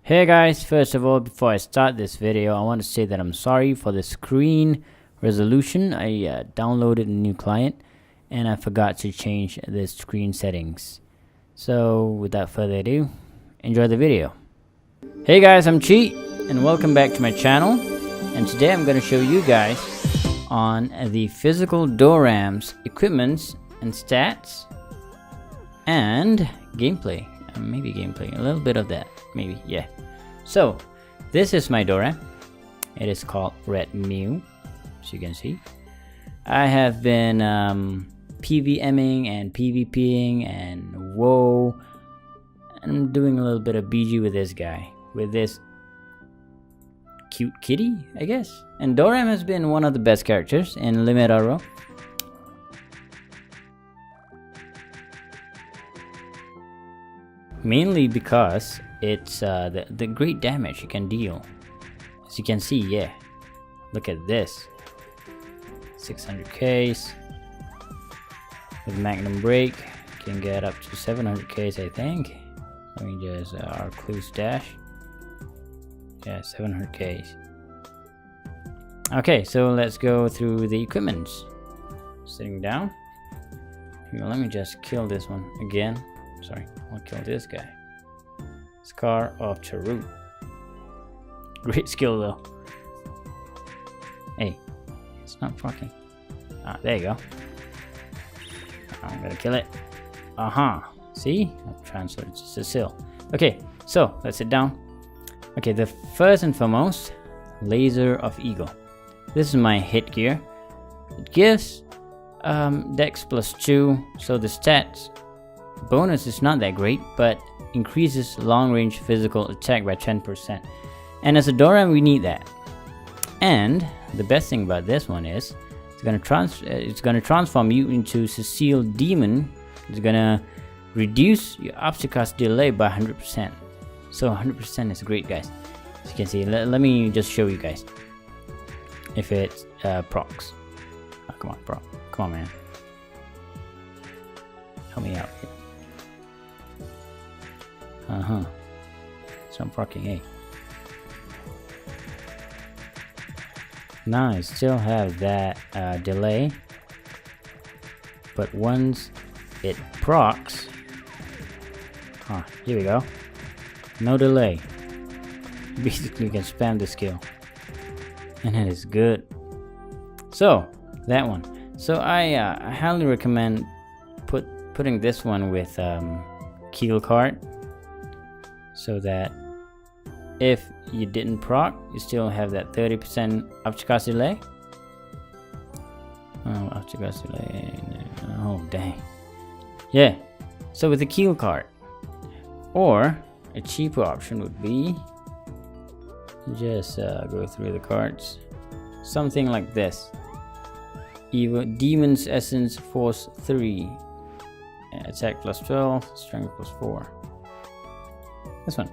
Hey guys, first of all, before I start this video, I want to say that I'm sorry for the screen resolution. I downloaded a new client and I forgot to change the screen settings. So without further ado, enjoy the video. Hey guys, I'm Chi and welcome back to my channel. And today I'm going to show you guys on the physical Doram's equipments and stats and gameplay. Maybe gameplay, a little bit of that, maybe, yeah. So this is my Doram. It is called Red Mew, as you can see. I have been PVMing and PvPing and whoa, I'm doing a little bit of BG with this guy, with this cute kitty, I guess. And Doram has been one of the best characters in Ragnarok. Mainly because it's the great damage you can deal. As you can see, yeah. Look at this. 600k with Magnum Break. Can get up to 700k, I think. Let me just our clue stash. Yeah, 700k. Okay, so let's go through the equipments. Sitting down. Here, let me just kill this one again. Sorry, I'll kill this guy. Scar of Taru. Great skill though. Hey, it's not fucking. Ah, there you go. I'm gonna kill it. See? I'll transfer it to Cecile. Okay, so let's sit down. Okay, the first and foremost, Laser of Eagle. This is my headgear. It gives Dex +2, so the stats bonus is not that great, but increases long-range physical attack by 10%. And as a Doram, we need that. And the best thing about this one is it's gonna transform you into Cecile Demon. It's gonna reduce your obstacles delay by 100%. So 100% is great, guys. As you can see, let me just show you guys if it procs. Oh, come on, bro. Come on, man. Help me out here. So I'm proccing, hey. Now I still have that delay, but once it procs, here we go. No delay. Basically, you can spam the skill, and it is good. So that one. So I highly recommend putting this one with Keel card, so that if you didn't proc, you still have that 30% obstacle delay. Oh, obstacle delay. Oh, dang. Yeah. So with the Keel card, or a cheaper option would be just go through the cards. Something like this. Evil Demon's Essence Force 3. Attack +12, strength +4. This one.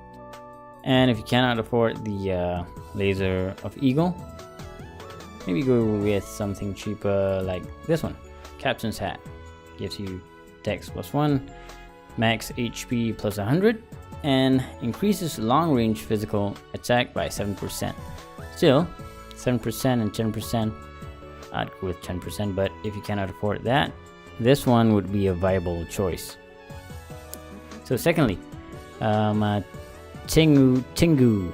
And if you cannot afford the Laser of Eagle, maybe go with something cheaper like this one. Captain's Hat. Gives you Dex +1, max HP +100, and increases long range physical attack by 7%. Still, 7% and 10%. I'd go with 10%, but if you cannot afford that, this one would be a viable choice. So secondly, Tengu.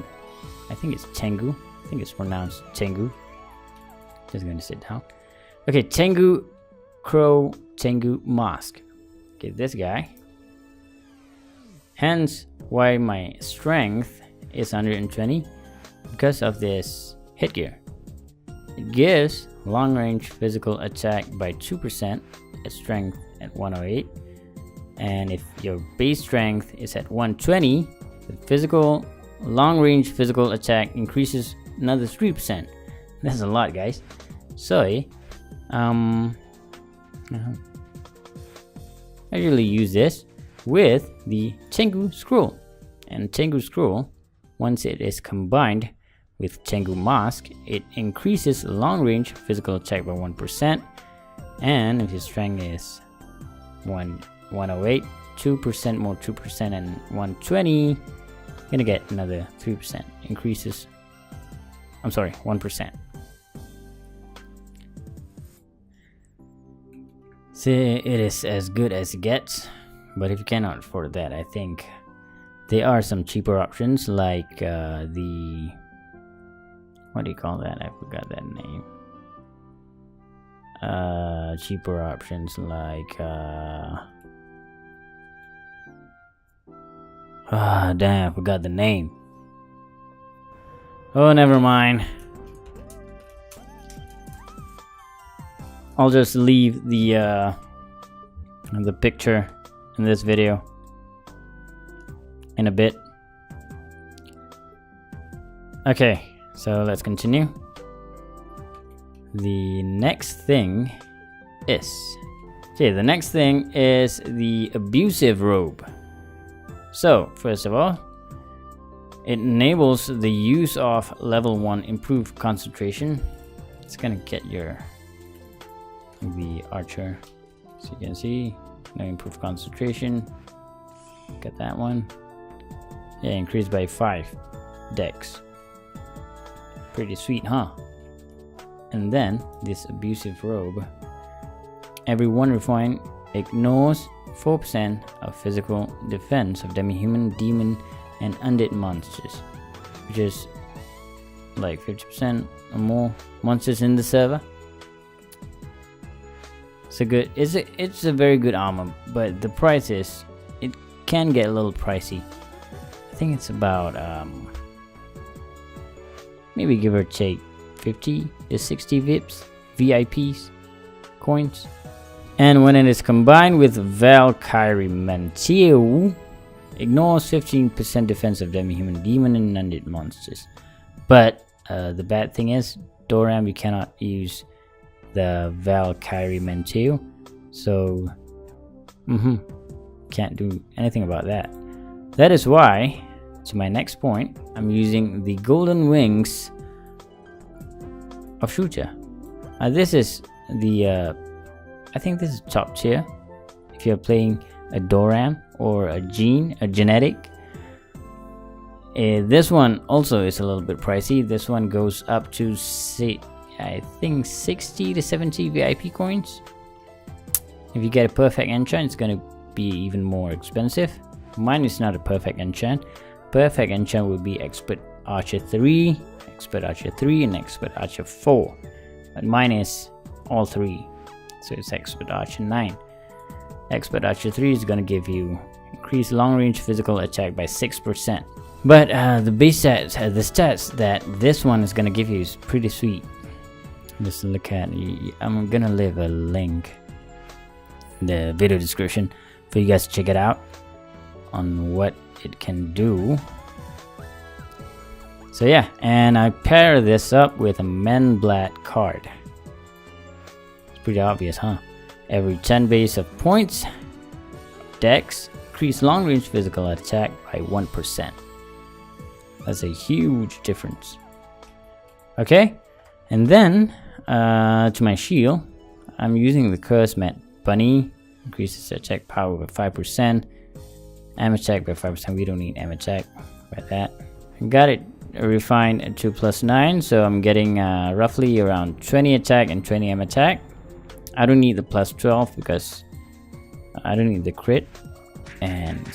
I think it's Tengu. I think it's pronounced Tengu. Just gonna sit down. Okay, Tengu Crow Tengu Mask. Okay, this guy. Hence why my strength is 120 because of this headgear. It gives long range physical attack by 2%. Strength at 108, and if your base strength is at 120, the physical long range physical attack increases another 3%. That's a lot, guys. So I usually use this with the Tengu Scroll, and Tengu Scroll, once it is combined with Tengu Mask, it increases long range physical attack by 1%. And if your strength is 108, 2% more 2% and 120, Gonna get another 3% increases. I'm sorry, 1%. See, it is as good as it gets, but if you cannot afford that, I think there are some cheaper options like the, what do you call that? I forgot that name. Cheaper options like damn, I forgot the name. Oh, never mind. I'll just leave the picture in this video in a bit. Okay, so let's continue. The next thing is the abusive robe. So first of all, it enables the use of level 1 improved concentration. It's gonna get the archer, so you can see no improved concentration. Got that one. Yeah, increased by 5 dex. Pretty sweet, huh? And then this abusive robe, every 1 refine ignores 4% of physical defense of demi-human, demon, and undead monsters, which is like 50% or more monsters in the server. So good. It's a very good armor, but the price is, it can get a little pricey. I think it's about maybe give or take 50 to 60 VIPs coins. And when it is combined with Valkyrie Manteo, ignores 15% defense of demi-human, demon, and undead monsters. But the bad thing is, Doram, you cannot use the Valkyrie Manteo, so can't do anything about that. That is why, to my next point, I'm using the golden wings of Shuja. This is the I think this is top tier if you're playing a Doram or a genetic. This one also is a little bit pricey. This one goes up to I think 60 to 70 VIP coins. If you get a perfect enchant, it's gonna be even more expensive. Mine is not a perfect enchant. Perfect enchant would be Expert Archer 3, Expert Archer 3, and Expert Archer 4. But mine is all 3. So it's Expert Archer 9. Expert Archer 3 is gonna give you increased long range physical attack by 6%. But the base stats, the stats that this one is gonna give you is pretty sweet. Just look at, I'm gonna leave a link in the video description for you guys to check it out on what it can do. So yeah, and I pair this up with a Menblat card. It's pretty obvious, huh? Every 10 base of points, dex, increase long range physical attack by 1%. That's a huge difference. Okay, and then to my shield, I'm using the Curse Met Bunny. Increases attack power by 5%, aim attack by 5%. We don't need aim attack by that. I got it refined to +9, so I'm getting roughly around 20 attack and 20 aim attack. I don't need the +12 because I don't need the crit, and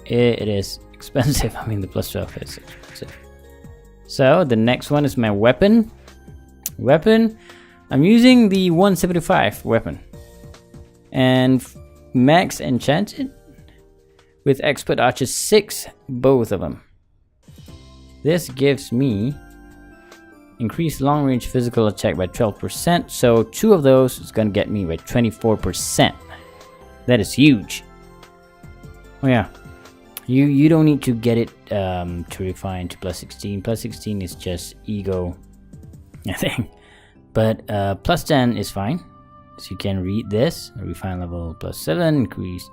it is expensive. I mean, the +12 is expensive. So the next one is my weapon. I'm using the 175 weapon and max enchanted with Expert Archer 6, both of them. This gives me increased long range physical attack by 12%, so 2 of those is gonna get me by 24%. That is huge. Oh yeah, you don't need to get it to refine to +16. +16 is just ego, I think. But +10 is fine. So you can read this. Refine level +7, increase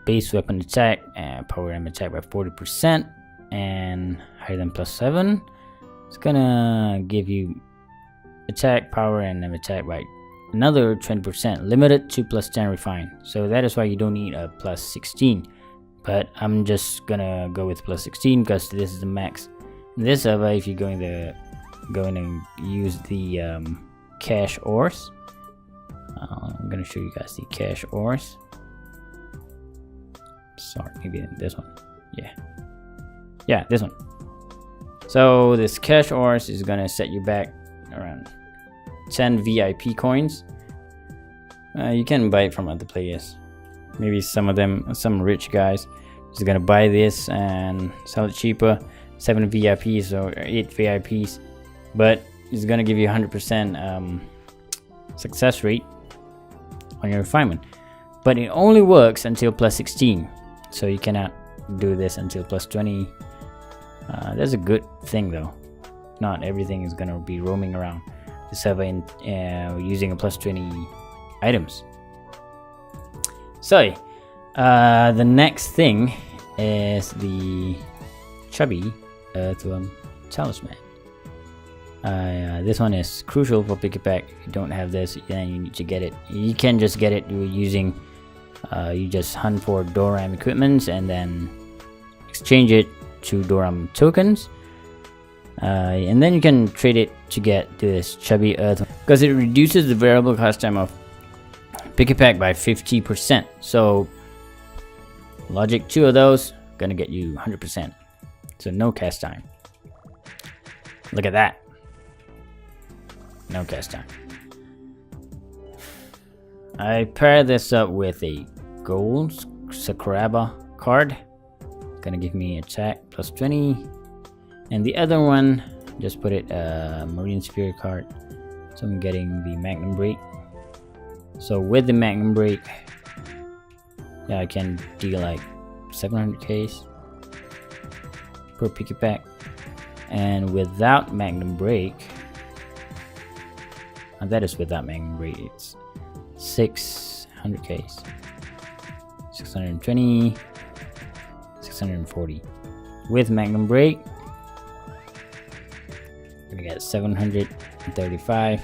base weapon attack and power aim attack by 40%, and higher than +7. It's gonna give you attack, power, and aim attack by another 20%, limited to +10 refine. So that is why you don't need a +16. but I'm just gonna go with plus 16 because this is the max. In this server, if you're going to use the cash ores, I'm gonna show you guys the cash ores. Sorry, maybe this one. Yeah, this one. So this cash ores is gonna set you back around 10 VIP coins. You can buy it from other players. Maybe some rich guys is gonna buy this and sell it cheaper. 7 VIPs or 8 VIPs, but it's gonna give you 100% success rate on your refinement. But it only works until plus 16, so you cannot do this until plus 20. That's a good thing though. Not everything is gonna be roaming around the server using a plus 20 items. So the next thing is the chubby earthworm talisman. This one is crucial for pick it pack. If you don't have this, then you need to get it. You can just get it using you just hunt for Doram equipments and then exchange it to Doram tokens, and then you can trade it to get this chubby earth, because it reduces the variable cost time of pick a pack by 50%. So logic 2 of those gonna get you 100%, so no cast time. Look at that, no cast time. I pair this up with a gold Sakuraba card, gonna give me attack plus 20, and the other one just put it marine spirit card, so I'm getting the magnum break. So with the magnum break, yeah, I can deal like 700k per picky pack, and without magnum break, and that is without magnum break, it's 600k, 620, 640. With magnum break, we're gonna get 735,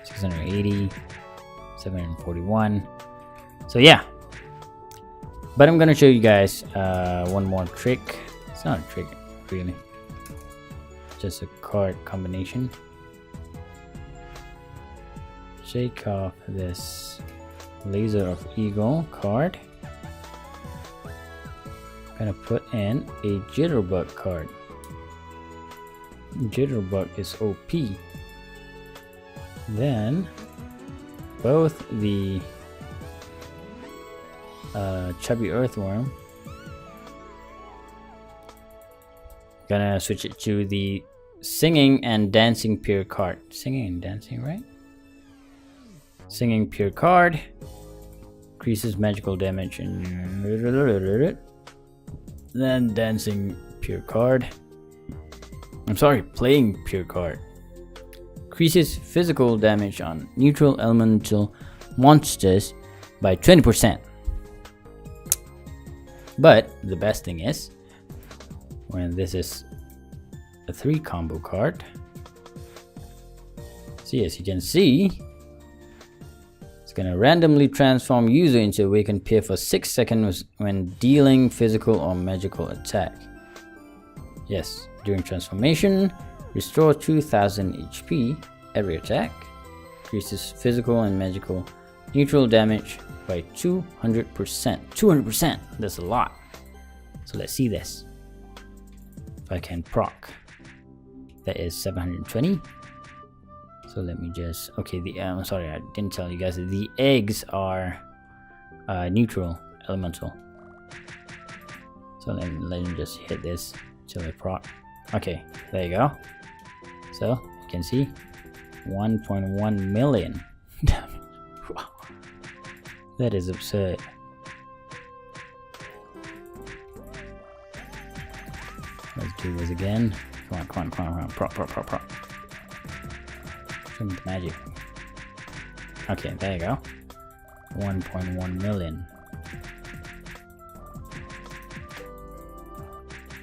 680, 741. So yeah, but I'm gonna show you guys one more trick. It's not a trick really, just a card combination. Shake off this Laser of Eagle card. Gonna put in a Jitterbug card. Jitterbug is OP. Then both the chubby earthworm, gonna switch it to the singing and dancing pure card. Singing and dancing, right? Singing pure card increases magical damage, and then dancing pure card, I'm sorry, playing pure card increases physical damage on neutral elemental monsters by 20%. But the best thing is when this is a 3 combo card. See, as you can see, it's gonna randomly transform user into awakened peer for 6 seconds when dealing physical or magical attack. Yes, during transformation, restore 2000 HP every attack, increases physical and magical neutral damage by 200%. 200%, that's a lot. So let's see this. If I can proc, that is 720. So let me just, okay, I'm sorry, I didn't tell you guys, the eggs are neutral elemental. So let me just hit this till I proc. Okay, there you go. So you can see 1.1 million. Wow, that is absurd. Let's do this again. Come on, proc. Show me the magic. Okay, there you go. 1.1 million.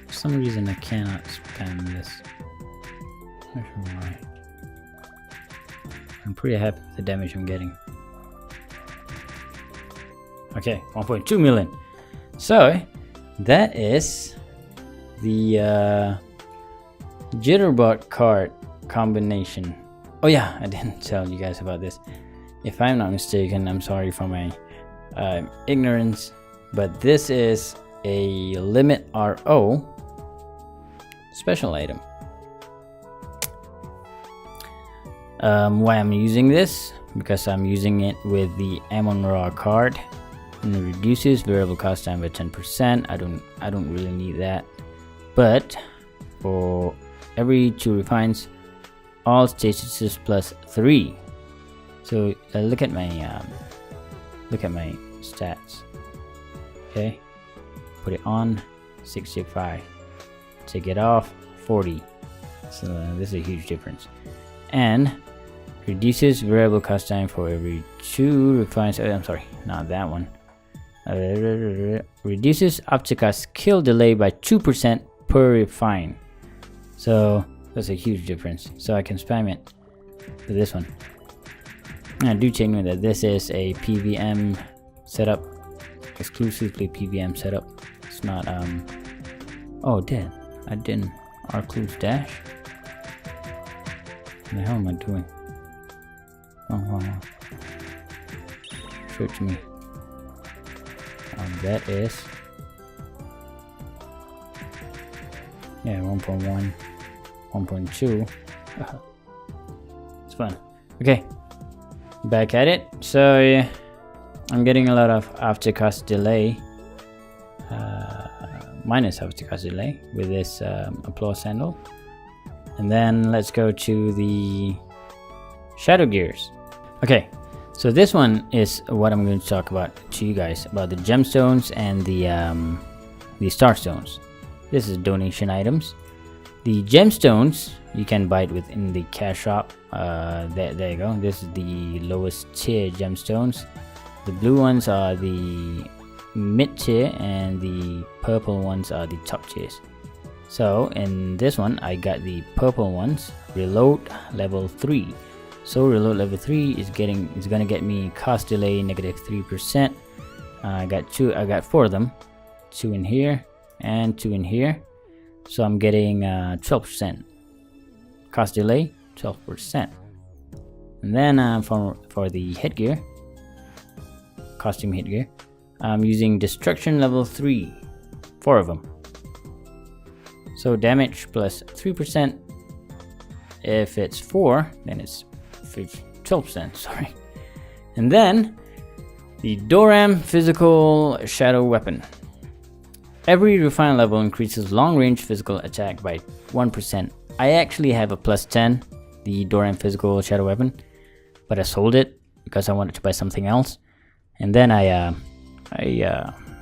For some reason I cannot spam this. Not sure why. I'm pretty happy with the damage I'm getting. Okay, 1.2 million. So that is the Jitterbug card combination. Oh yeah, I didn't tell you guys about this. If I'm not mistaken, I'm sorry for my ignorance, but this is a limit RO special item. Why I'm using this? Because I'm using it with the Amon Ra card, and it reduces variable cost time by 10%. I don't really need that, but for every 2 refines, all statuses plus 3. So look at my stats. Okay, put it on 65, take it off 40. So this is a huge difference. And reduces variable cost time for every 2 refines. I'm sorry, not that one. Reduces Optica skill delay by 2% per refine. So that's a huge difference. So I can spam it with this one. Now do take note that this is a PVM setup, exclusively PVM setup. It's not oh damn, I didn't R-Clues dash. What the hell am I doing? Oh. Show it to me. That is, yeah, 1.1, 1.2. It's fun. Okay, back at it. So yeah, I'm getting a lot of after cost delay, minus after cost delay with this applause handle. And then let's go to the shadow gears. Okay, so this one is what I'm going to talk about to you guys about the gemstones and the star stones. This is donation items. The gemstones you can buy it within the cash shop. There you go. This is the lowest tier gemstones. The blue ones are the mid tier, and the purple ones are the top tiers. So in this one, I got the purple ones. Reload level 3. So reload level 3 is gonna get me cost delay -3%. I got 4 of them, 2 in here and 2 in here. So I'm getting 12% cost delay, 12%. And then for the headgear, costume headgear, I'm using destruction level 3, 4 of them. So damage plus 3%. If it's 4, then it's 12%, sorry. And then the Doram physical shadow weapon. Every refine level increases long range physical attack by 1%. I actually have a plus 10, the Doram physical shadow weapon, but I sold it because I wanted to buy something else. And then I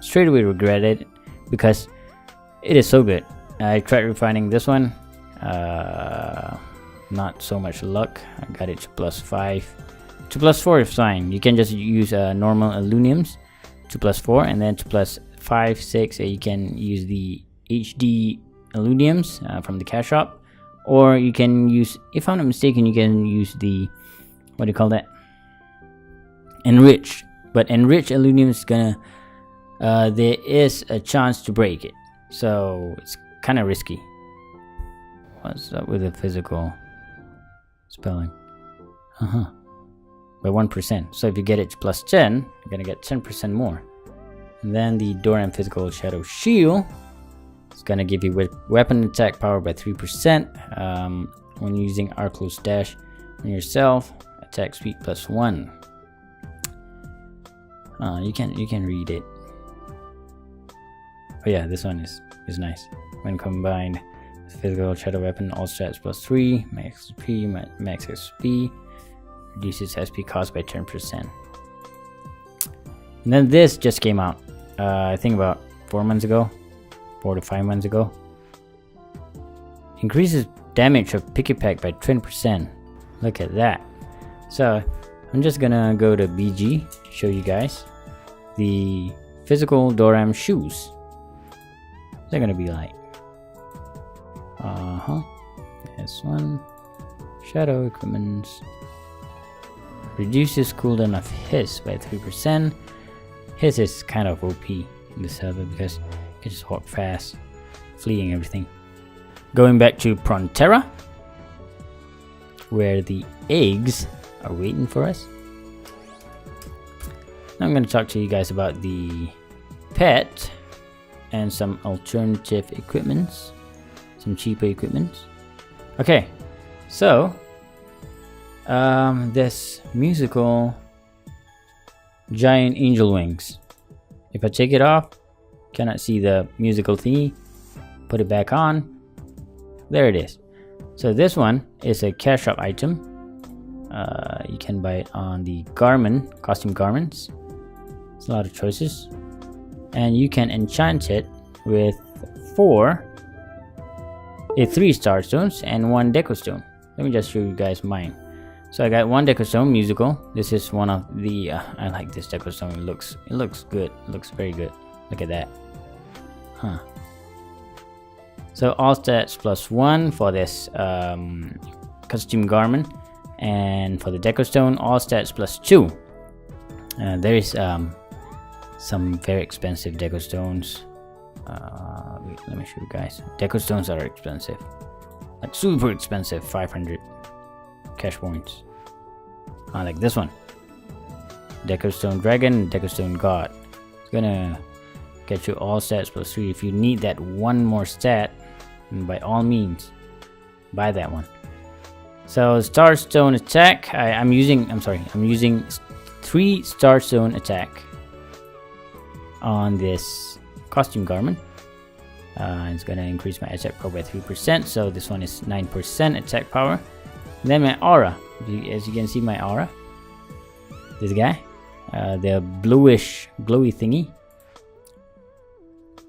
straight away regretted it because it is so good. I tried refining this one, not so much luck. I got it to plus 5. To plus 4 is fine. You can just use normal aluminiums to plus 4, and then to plus 5, 6 you can use the HD aluminiums from the cash shop, or you can use, if I'm not mistaken, you can use the, what do you call that, enriched. But enriched aluminium is gonna there is a chance to break it, so it's kind of risky. What's up with the physical spelling? By 1%. So if you get it to plus 10, you're gonna get 10% more. And then the Doram physical shadow shield is gonna give you weapon attack power by 3%. When using R-Clues dash on yourself, attack speed plus 1. You can read it. Oh yeah, this one is nice. When combined with physical shadow weapon, all stats plus 3, max XP, reduces SP cost by 10%. And then this just came out, I think about 4 months ago, 4 to 5 months ago. Increases damage of picky pack by 20%. Look at that. So I'm just gonna go to BG to show you guys the physical Doram shoes. They're gonna be like, this one, shadow equipment, reduces cooldown of his by 3%. His is kind of OP. in the server because you can just walk fast, fleeing everything. Going back to Frontera, where the eggs are waiting for us. Now I'm going to talk to you guys about the pet and some alternative equipments, some cheaper equipments. Okay, so this musical giant angel wings. If I take it off, cannot see the musical thingy. Put it back on. There it is. So this one is a cash shop item. You can buy it on the costume garments. It's a lot of choices, and you can enchant it with 3 star stones and 1 deco stone. Let me just show you guys mine. So I got 1 deco stone musical. This is one of the I like this deco stone. It looks good. It looks very good. Look at that. Huh. So all stats +1 for this costume garment, and for the deco stone all stats +2. There is some very expensive deco stones. Wait, let me show you guys. Deco stones are expensive, like super expensive. 500 cash points. Like this one, deco stone dragon, deco stone god. It's gonna get you all stats +3. If you need that one more stat, by all means buy that one. So starstone attack, I'm using 3 starstone attack on this costume garment. It's gonna increase my attack power by 3%, so this one is 9% attack power. And then my aura, as you can see, my aura, this guy, the bluish glowy thingy,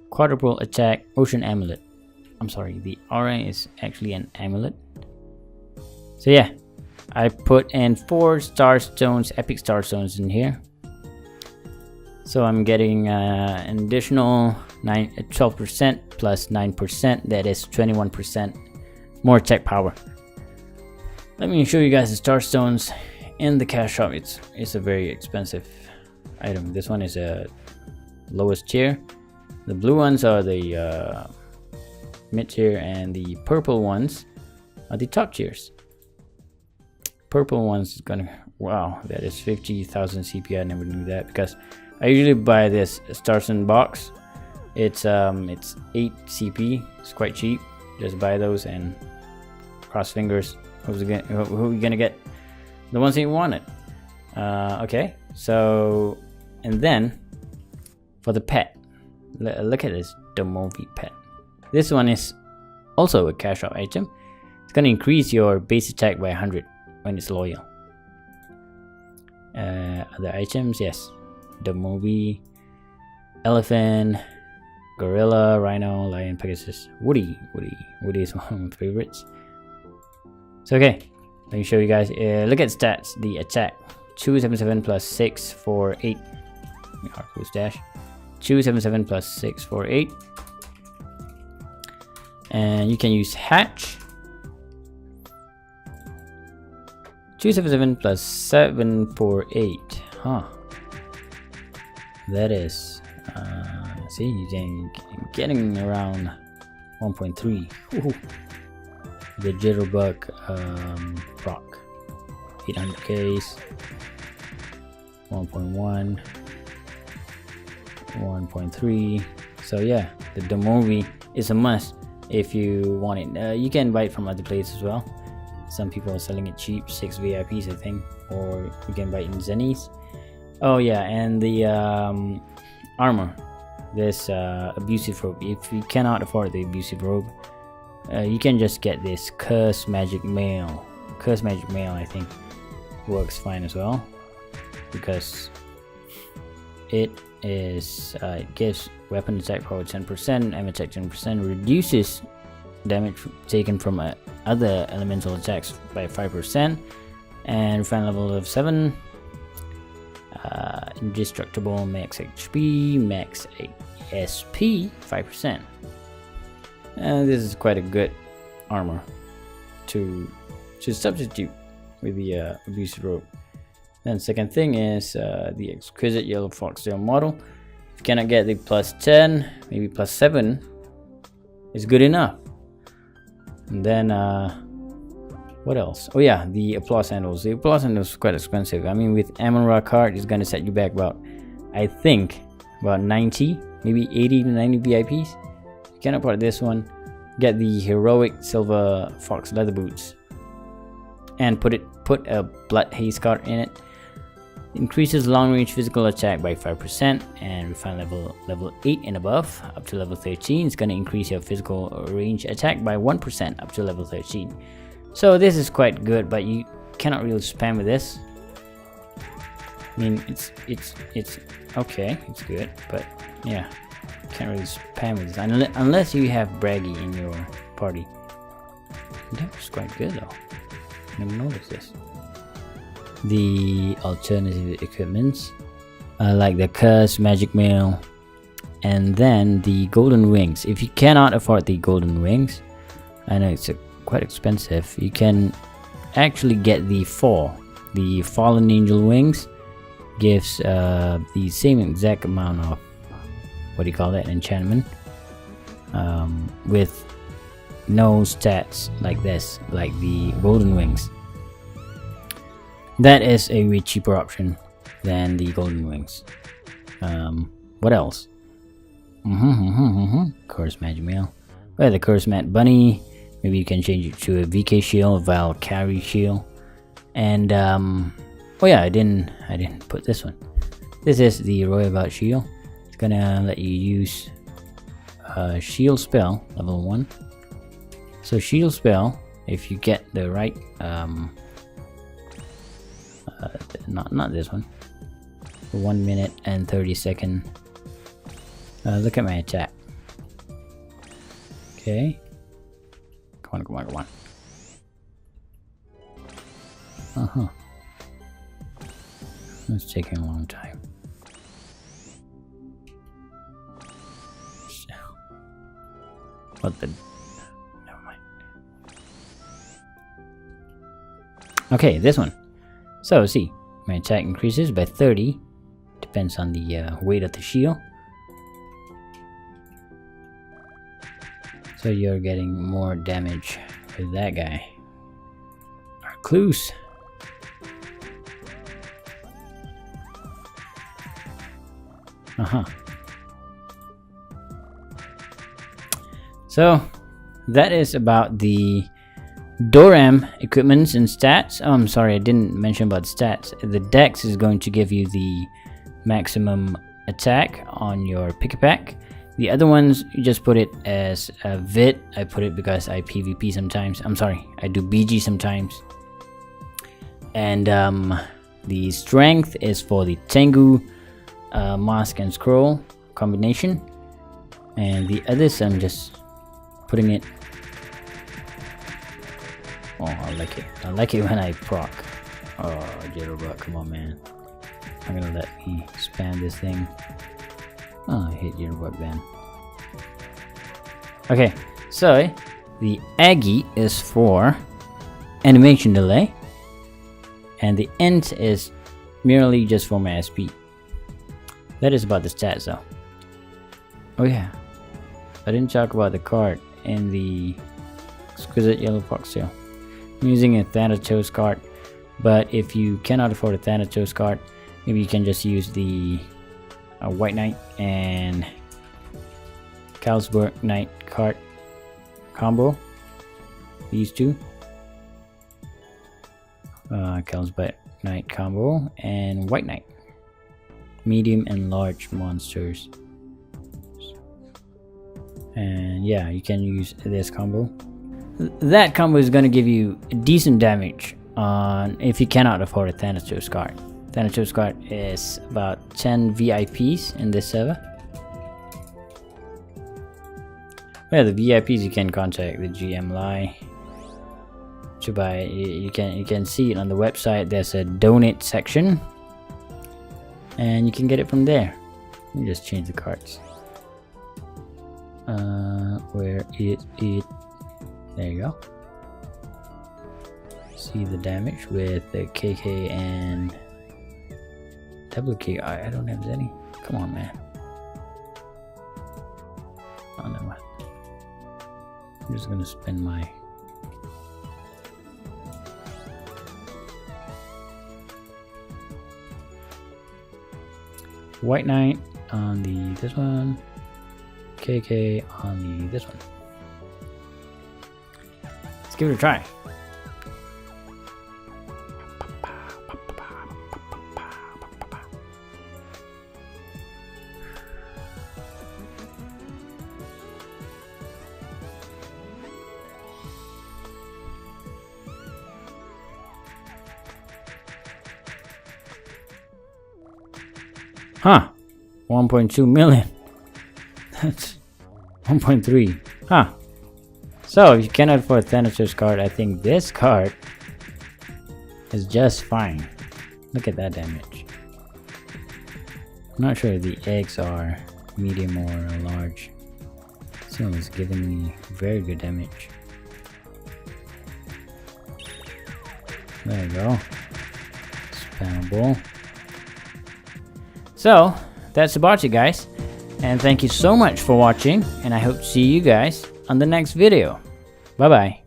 quadruple attack ocean amulet. I'm sorry, the aura is actually an amulet. So yeah, I put in 4 star stones, epic star stones in here. So I'm getting an additional 12% plus 9%. That is 21% more attack power. Let me show you guys the star stones in the cash shop. It's a very expensive item. This one is a lowest tier. The blue ones are the mid tier, and the purple ones are the top tiers. Purple ones is gonna, wow, that is 50,000 CP. I never knew that because I usually buy this starstone box. It's 8 CP. It's quite cheap. Just buy those and cross fingers. Who are you gonna get? The ones that you wanted. Okay, so, and then for the pet, look at this Domovi pet. This one is also a cash shop item. It's gonna increase your base attack by 100 when it's loyal. Other items, yes, Domovi, elephant, gorilla, rhino, lion, pegasus, Woody is one of my favorites. So okay, let me show you guys. Look at stats. The attack 277 plus 648. Hardcore dash 277 plus 648. And you can use hatch. 277 plus 748. Huh. That is see, you're getting around 1.3. The jitterbug rock, 800 Ks, 1.1, 1.3. So yeah, the Domovi is a must if you want it. You can buy it from other places as well. Some people are selling it cheap, 6 VIPs I think, or you can buy it in Zennies. Oh yeah, and the armor, this abusive robe. If you cannot afford the abusive robe, you can just get this Curse Magic Mail. Curse Magic Mail I think works fine as well, because it is it gives weapon attack power 10%, aim attack 10%, reduces damage taken from other elemental attacks by 5%, and refine level of 7. Indestructible, max HP, max SP 5%. This is quite a good armor to substitute with the abusive robe. Then second thing is the exquisite yellow foxtail model. If you cannot get the plus 10, maybe plus 7 is good enough. And then what else? Oh yeah, the applause handles. The applause handles is quite expensive. I mean, with Amon-Ra card, it's gonna set you back about, I think, about 90, maybe 80 to 90 VIPs. If you cannot afford this one, get the heroic silver fox leather boots and put a blood haze card in it. Increases long range physical attack by 5%, and refine level 8 and above up to level 13. It's going to increase your physical range attack by 1% up to level 13. So this is quite good, but you cannot really spam with this. I mean, it's okay, it's good, but yeah, you can't really spam with this unless you have Braggy in your party. That was quite good though. I never noticed this. The alternative equipments, like the curse, magic mail, and then the golden wings. If you cannot afford the golden wings, I know it's quite expensive, you can actually get the fallen angel wings. Gives the same exact amount of, what do you call that, enchantment, with no stats like this, like the golden wings. That is a way cheaper option than the golden wings. What else? Curse magic mail. Well, the curse mat bunny. Maybe you can change it to a VK shield, Valkyrie shield, and oh yeah, I didn't put this one. This is the Royal Bout shield. It's gonna let you use shield spell level 1. So shield spell, if you get the right not this one. 1 minute and 30 second. Look at my attack. Okay. Come on. It's taking a long time. What the? Never mind. Okay, this one. So see, my attack increases by 30. Depends on the weight of the shield. So you're getting more damage with that guy. Recluse. So that is about the Doram equipments and stats. Oh, I'm sorry, I didn't mention about stats. The dex is going to give you the maximum attack on your pick-a-pack. The other ones, you just put it as a vid. I put it because I PvP sometimes. I'm sorry, I do BG sometimes. And the strength is for the Tengu mask and scroll combination. And the others, I'm just putting it. Oh, I like it. I like it when I proc. Oh, Jitterbug, come on, man. I'm gonna let me spam this thing. Oh, I hate Jitterbug then. Okay, so the Aggie is for animation delay, and the Int is merely just for my SP. That is about the stats though. Oh yeah, I didn't talk about the card in the Exquisite Yellow Fox sale. I'm using a Thanatos card, but if you cannot afford a Thanatos card, maybe you can just use the White Knight and Carlsberg Knight card combo. These two. Carlsberg Knight combo and White Knight. Medium and large monsters. And yeah, you can use this combo. That combo is going to give you decent damage on if you cannot afford a Thanatos card. Thanatos card is about 10 VIPs in this server. Well, the VIPs you can contact the GM Lai to buy. You can see it on the website. There's a donate section, and you can get it from there. Let me just change the cards. Where is it? There you go. See the damage with the KK and WK. I don't have any. Come on, man. just gonna spin my White Knight on the this one, KK on the this one. Let's give it a try. Huh, 1.2 million. That's 1.3. Huh. So if you cannot afford Thanatos card, I think this card is just fine. Look at that damage. I'm not sure if the eggs are medium or large. This one is giving me very good damage. There you go. Spammable. So, that's about it, guys. And thank you so much for watching, and I hope to see you guys on the next video. Bye-bye.